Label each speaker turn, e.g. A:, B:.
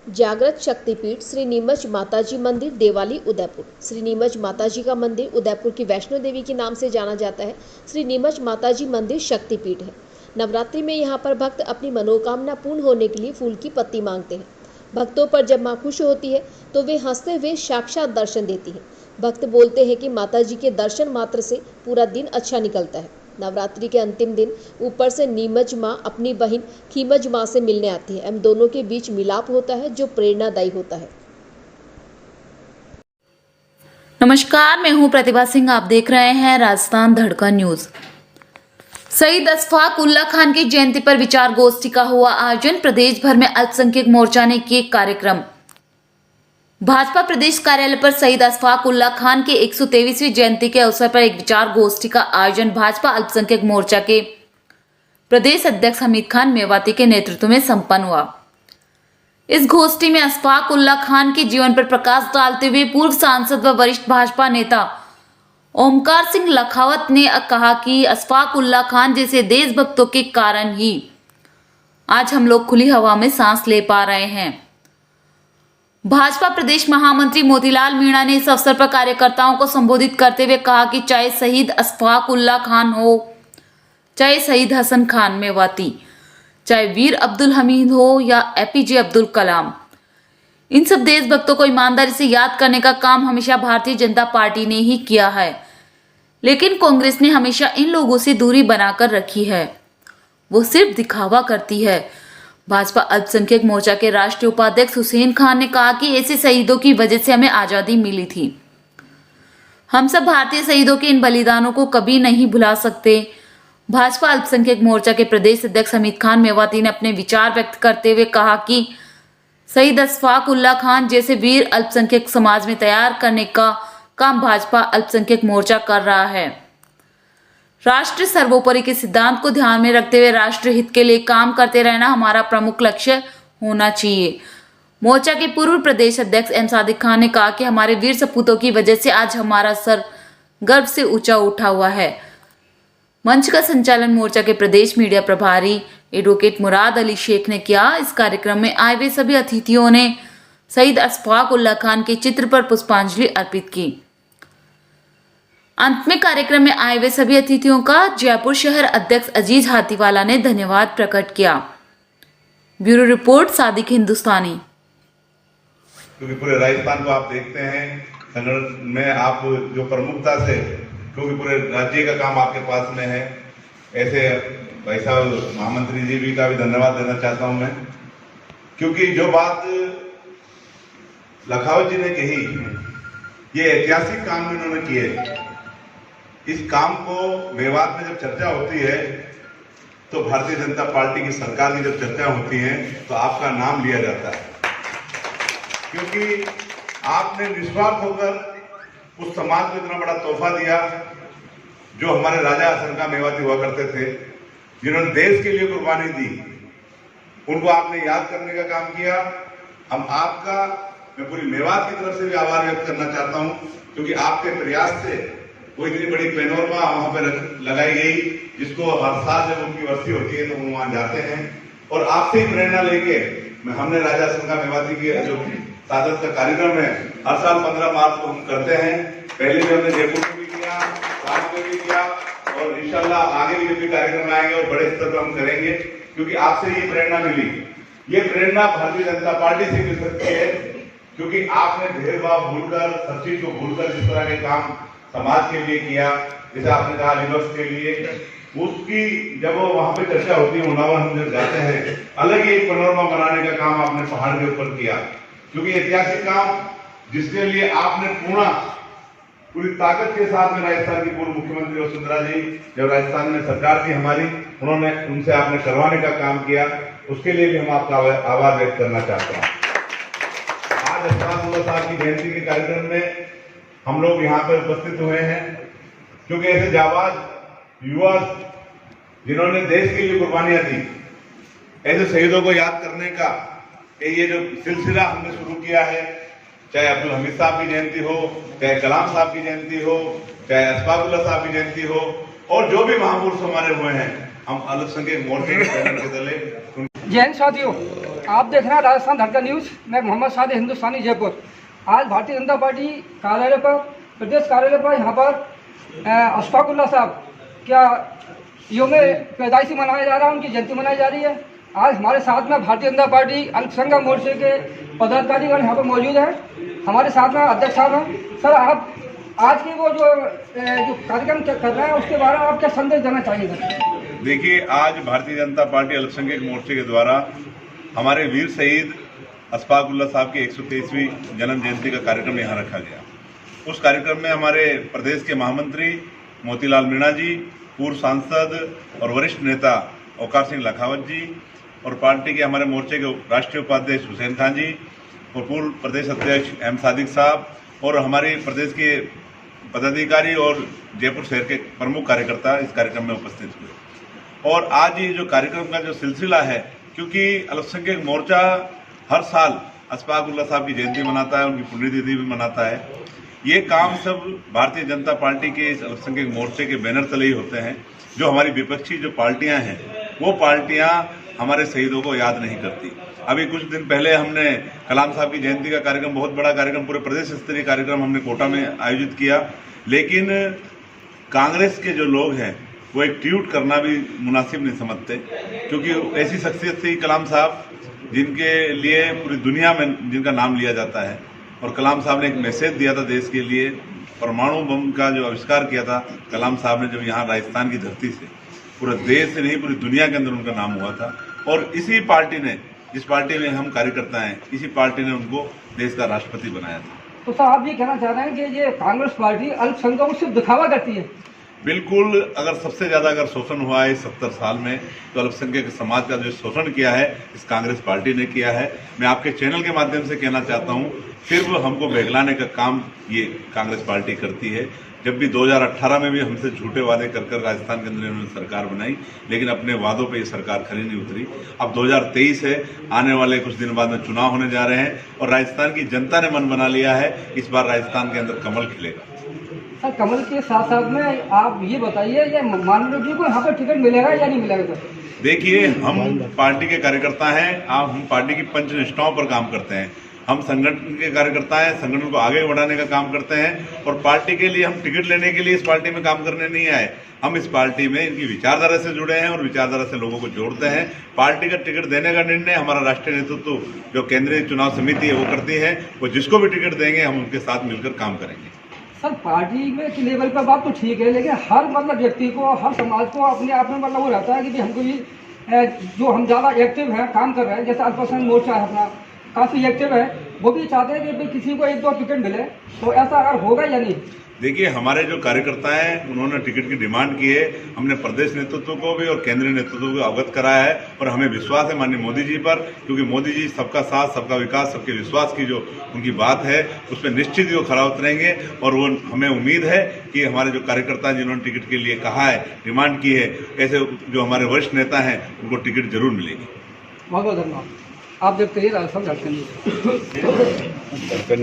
A: जागृत शक्तिपीठ श्री नीमच माताजी मंदिर देवाली उदयपुर। श्री नीमच माताजी का मंदिर उदयपुर की वैष्णो देवी के नाम से जाना जाता है। श्री नीमच माताजी मंदिर शक्तिपीठ है। नवरात्रि में यहाँ पर भक्त अपनी मनोकामना पूर्ण होने के लिए फूल की पत्ती मांगते हैं। भक्तों पर जब माँ खुश होती है तो वे हंसते हुए साक्षात दर्शन देती है। भक्त बोलते हैं कि माताजी के दर्शन मात्र से पूरा दिन अच्छा निकलता है। नवरात्रि के अंतिम दिन ऊपर से नीमच माँ अपनी बहन खीमच माँ से मिलने आती है एवं दोनों के बीच मिलाप होता है जो प्रेरणादायी होता है।
B: नमस्कार, मैं हूं प्रतिभा सिंह। आप देख रहे हैं राजस्थान धड़कन न्यूज। शहीद अशफाक उल्ला खान की जयंती पर विचार गोष्ठी का हुआ आयोजन। प्रदेश भर में अल्पसंख्यक मोर्चा ने किए कार्यक्रम। भाजपा प्रदेश कार्यालय पर शहीद अशफाक उल्ला खान की 123वीं जयंती के अवसर पर एक विचार गोष्ठी का आयोजन भाजपा अल्पसंख्यक मोर्चा के प्रदेश अध्यक्ष हमीद खान मेवाती के नेतृत्व में संपन्न हुआ। इस गोष्ठी में अशफाक उल्ला खान के जीवन पर प्रकाश डालते हुए पूर्व सांसद व वरिष्ठ भाजपा नेता ओमकार सिंह लखावत ने कहा कि अशफाक उल्ला खान जैसे देशभक्तों के कारण ही आज हम लोग खुली हवा में सांस ले पा रहे हैं। भाजपा प्रदेश महामंत्री मोतीलाल मीणा ने इस अवसर पर कार्यकर्ताओं को संबोधित करते हुए कहा कि चाहे शहीद अशफाक उल्ला खान हो, चाहे शहीद हसन खान मेवाती, चाहे वीर अब्दुल हमीद हो या एपीजे अब्दुल कलाम, इन सब देशभक्तों को ईमानदारी से याद करने का काम हमेशा भारतीय जनता पार्टी ने ही किया है। लेकिन कांग्रेस ने हमेशा इन लोगों से दूरी बनाकर रखी है। वो सिर्फ दिखावा करती है। भाजपा अल्पसंख्यक मोर्चा के राष्ट्रीय उपाध्यक्ष हुसैन खान ने कहा कि ऐसे शहीदों की वजह से हमें आजादी मिली थी। हम सब भारतीय शहीदों के इन बलिदानों को कभी नहीं भुला सकते। भाजपा अल्पसंख्यक मोर्चा के प्रदेश अध्यक्ष हमीद खान मेवाती ने अपने विचार व्यक्त करते हुए कहा कि शहीद अशफाक उल्ला खान जैसे वीर अल्पसंख्यक समाज में तैयार करने का काम भाजपा अल्पसंख्यक मोर्चा कर रहा है। राष्ट्र सर्वोपरि के सिद्धांत को ध्यान में रखते हुए राष्ट्र हित के लिए काम करते रहना हमारा प्रमुख लक्ष्य होना चाहिए। मोर्चा के पूर्व प्रदेश अध्यक्ष एम सादिक खान ने कहा कि हमारे वीर सपूतों की वजह से आज हमारा सर गर्व से ऊंचा उठा हुआ है। मंच का संचालन मोर्चा के प्रदेश मीडिया प्रभारी एडवोकेट मुराद अली शेख ने किया। इस कार्यक्रम में आए हुए सभी अतिथियों ने शहीद अशफाक उल्ला खान के चित्र पर पुष्पांजलि अर्पित की। अंत में कार्यक्रम में आए हुए सभी अतिथियों का जयपुर शहर अध्यक्ष अजीज हाथीवाला ने धन्यवाद प्रकट किया। ब्यूरो रिपोर्ट सादिक हिंदुस्तानी।
C: क्योंकि पूरे राजस्थान को आप देखते हैं संगठन में आप जो प्रमुखता से, क्योंकि पूरे राज्य का काम आपके पास में है, ऐसे भाई साहब महामंत्री जी भी का भी धन्यवाद देना चाहता हूं मैं। क्योंकि जो बात लखावत जी ने कही, ये ऐतिहासिक काम इन्होंने किए। इस काम को मेवात में जब चर्चा होती है तो भारतीय जनता पार्टी की सरकार की जब चर्चा होती है तो आपका नाम लिया जाता है। क्योंकि आपने निस्वार्थ होकर उस समाज को इतना बड़ा तोहफा दिया जो हमारे राजा हसन खां मेवाती हुआ करते थे, जिन्होंने देश के लिए कुर्बानी दी, उनको आपने याद करने का काम किया। हम आपका, मैं पूरी मेवात की तरफ से भी आभार व्यक्त करना चाहता हूं, क्योंकि आपके प्रयास से वो इतनी बड़ी पैनोरमा वहां पर लगाई गई, जिसको हर साल जब उनकी वर्षी होती है तो वो वहां जाते हैं। और आपसे ही प्रेरणा लेके हमने राजा हसन खां मेवाती की जो सादत का कार्यक्रम है हर साल 15 मार्च को हम करते हैं। पहले भी हमने जयपुर में भी किया, साथ में भी किया, और इंशाल्लाह आगे भी जब भी कार्यक्रम आएंगे और बड़े स्तर पर हम करेंगे, क्योंकि आपसे ये प्रेरणा मिली। ये प्रेरणा भारतीय जनता पार्टी से मिल सकती है, क्योंकि आपने भेदभाव भूलकर, हर चीज को भूलकर जिस तरह के काम समाज के लिए किया, जैसे आपने कहा लिबर्स के लिए, उसकी जब वहां पे चर्चा होती है, उन्नाव हम जब जाते हैं, अलग ही एक पैनोरमा बनाने का काम आपने पहाड़ के ऊपर किया। क्योंकि ऐतिहासिक काम जिसके लिए आपने पूरी ताकत के साथ में राजस्थान की पूर्व मुख्यमंत्री वसुंधरा जी जब राजस्थान में सरकार थी हमारी, उन्होंने उनसे आपने करवाने का काम किया, उसके लिए भी हम आपका आभार व्यक्त करना चाहते हैं। आज अशफाक उल्ला साहब की जयंती के कार्यक्रम में हम लोग यहाँ पर उपस्थित हुए हैं, क्योंकि ऐसे जाबाज युवा जिन्होंने देश के लिए कुर्बानियां दी, ऐसे शहीदों को याद करने का ये जो सिलसिला हमने शुरू किया है, चाहे अब्दुल हमीद साहब की जयंती हो, चाहे कलाम साहब की जयंती हो, चाहे अशफाकुल्लाह साहब की जयंती हो, और जो भी महापुरुष हमारे हुए हैं, हम अल्पसंख्यक मोर्चे के बैनर के तले।
D: जय हिंद साथियों, आप देख रहे हैं राजस्थान धड़कन न्यूज। मैं मोहम्मद सादे, हिंदुस्तानी जयपुर। आज भारतीय जनता पार्टी कार्यालय पर, प्रदेश कार्यालय पर यहाँ पर अशफाकुल्लाह साहब क्या योम पैदाइशी मनाया जा रहा है, उनकी जयंती मनाई जा रही है। आज हमारे साथ में भारतीय जनता पार्टी अल्पसंख्यक मोर्चे के पदाधिकारीगण यहाँ पर मौजूद हैं। हमारे साथ में अध्यक्ष साहब हैं। सर, आप आज की वो जो कार्यक्रम कर रहे हैं उसके बारे में आप क्या संदेश देना चाहिए?
C: देखिए, आज भारतीय जनता पार्टी अल्पसंख्यक मोर्चे के द्वारा हमारे वीर शहीद अशफाकुल्लाह साहब की 123वीं जन्म जयंती का कार्यक्रम यहाँ रखा गया। उस कार्यक्रम में हमारे प्रदेश के महामंत्री मोतीलाल मीणा जी, पूर्व सांसद और वरिष्ठ नेता औकार सिंह लखावत जी, और पार्टी के हमारे मोर्चे के राष्ट्रीय उपाध्यक्ष हुसैन खान जी, और पूर्व प्रदेश अध्यक्ष एम सादिक साहब, और हमारे प्रदेश के पदाधिकारी और जयपुर शहर के प्रमुख कार्यकर्ता इस कार्यक्रम में उपस्थित हुए। और आज ये जो कार्यक्रम का जो सिलसिला है, क्योंकि अल्पसंख्यक मोर्चा हर साल अशफाकुल्लाह साहब की जयंती मनाता है, उनकी पुण्यतिथि भी मनाता है। ये काम सब भारतीय जनता पार्टी के इस अल्पसंख्यक मोर्चे के बैनर तले ही होते हैं। जो हमारी विपक्षी जो पार्टियां हैं, वो पार्टियां हमारे शहीदों को याद नहीं करती। अभी कुछ दिन पहले हमने कलाम साहब की जयंती का कार्यक्रम, बहुत बड़ा कार्यक्रम, पूरे प्रदेश स्तरीय कार्यक्रम हमने कोटा में आयोजित किया। लेकिन कांग्रेस के जो लोग हैं वो एक ट्वीट करना भी मुनासिब नहीं समझते, क्योंकि ऐसी शख्सियत थी कलाम साहब जिनके लिए पूरी दुनिया में जिनका नाम लिया जाता है। और कलाम साहब ने एक मैसेज दिया था देश के लिए, परमाणु बम का जो आविष्कार किया था कलाम साहब ने, जब यहाँ राजस्थान की धरती से, पूरे देश से नहीं पूरी दुनिया के अंदर उनका नाम हुआ था। और इसी पार्टी ने, जिस पार्टी में हम कार्यकर्ता हैं, इसी पार्टी ने उनको देश का राष्ट्रपति बनाया था।
D: तो सर, आप ये कहना चाह रहे हैं कि ये कांग्रेस पार्टी अल्पसंख्यकों को सिर्फ दिखावा करती है?
C: बिल्कुल। अगर सबसे ज्यादा अगर शोषण हुआ है 70 साल में, तो अल्पसंख्यक समाज का जो शोषण किया है इस कांग्रेस पार्टी ने किया है। मैं आपके चैनल के माध्यम से कहना चाहता हूं, सिर्फ हमको बहलाने का काम ये कांग्रेस पार्टी करती है। जब भी 2018 में भी हमसे झूठे वादे कर कर राजस्थान के अंदर इन्होंने सरकार बनाई, लेकिन अपने वादों पे ये सरकार खरी नहीं उतरी। अब 2023 है, आने वाले कुछ दिन बाद में चुनाव होने जा रहे हैं, और राजस्थान की जनता ने मन बना लिया है, इस बार राजस्थान के अंदर कमल खिलेगा।
D: सर, कमल के साथ साथ में आप ये बताइए, ये माननीय जी को यहाँ पर टिकट मिलेगा या नहीं मिलेगा?
C: देखिए, हम पार्टी के कार्यकर्ता हैं, हम पार्टी की पंचनिष्ठाओं पर काम करते हैं। हम संगठन के कार्यकर्ता हैं, संगठन को आगे बढ़ाने का काम करते हैं, और पार्टी के लिए हम टिकट लेने के लिए इस पार्टी में काम करने नहीं आए। हम इस पार्टी में इनकी विचारधारा से जुड़े हैं और विचारधारा से लोगों को जोड़ते हैं। पार्टी का टिकट देने का निर्णय हमारा राष्ट्रीय नेतृत्व, जो केंद्रीय चुनाव समिति है, वो करती है। वो जिसको भी टिकट देंगे हम उनके साथ मिलकर काम करेंगे।
D: सर, पार्टी में के लेवल पर बात तो ठीक है, लेकिन हर व्यक्ति को, हर समाज को अपने आप में वो रहता है कि हमको ये जो हम ज़्यादा एक्टिव हैं, काम कर रहे हैं, जैसे अल्पसंख्यक मोर्चा है अपना काफ़ी एक्टिव है, वो भी चाहते हैं कि किसी को 1-2 टिकट मिले। तो ऐसा अगर होगा या नहीं?
C: देखिए, हमारे जो कार्यकर्ता हैं उन्होंने टिकट की डिमांड की है। हमने प्रदेश नेतृत्व को भी और केंद्रीय नेतृत्व को अवगत कराया है, और हमें विश्वास है माननीय मोदी जी पर, क्योंकि मोदी जी सबका साथ, सबका विकास, सबके विश्वास की जो उनकी बात है उस पर निश्चित ही वो खरा उतरेंगे। और वो हमें उम्मीद है कि हमारे जो कार्यकर्ता हैं जिन्होंने टिकट के लिए कहा है, डिमांड की है, ऐसे जो हमारे वरिष्ठ नेता हैं उनको टिकट जरूर मिलेगी।
D: बहुत बहुत धन्यवाद। आप देखते रहिए राजस्थान धड़कन न्यूज़।